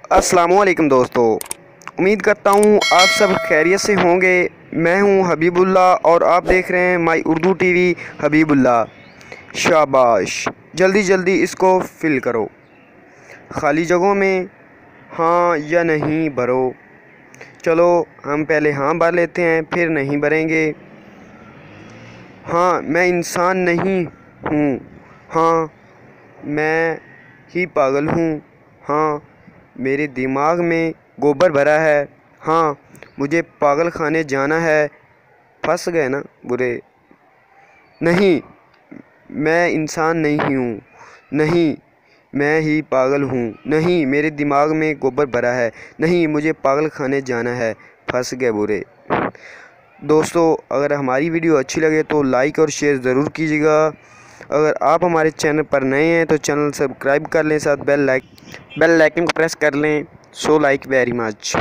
अस्सलामुअलैकुम दोस्तों, उम्मीद करता हूँ आप सब खैरियत से होंगे। मैं हूँ हबीबुल्ला और आप देख रहे हैं माई उर्दू टीवी हबीबुल्ला। शाबाश, जल्दी जल्दी इसको फिल करो, खाली जगहों में हाँ या नहीं भरो। चलो हम पहले हाँ भर लेते हैं, फिर नहीं भरेंगे। हाँ, मैं इंसान नहीं हूँ। हाँ, मैं ही पागल हूँ। हाँ, मेरे दिमाग में गोबर भरा है। हाँ, मुझे पागल खाने जाना है। फंस गए ना बुरे। नहीं, मैं इंसान नहीं हूँ। नहीं, मैं ही पागल हूँ। नहीं, मेरे दिमाग में गोबर भरा है। नहीं, मुझे पागल खाने जाना है। फंस गए बुरे। दोस्तों, अगर हमारी वीडियो अच्छी लगे तो लाइक और शेयर ज़रूर कीजिएगा। अगर आप हमारे चैनल पर नए हैं तो चैनल सब्सक्राइब कर लें, साथ बेल आइकन को प्रेस कर लें। So like very much.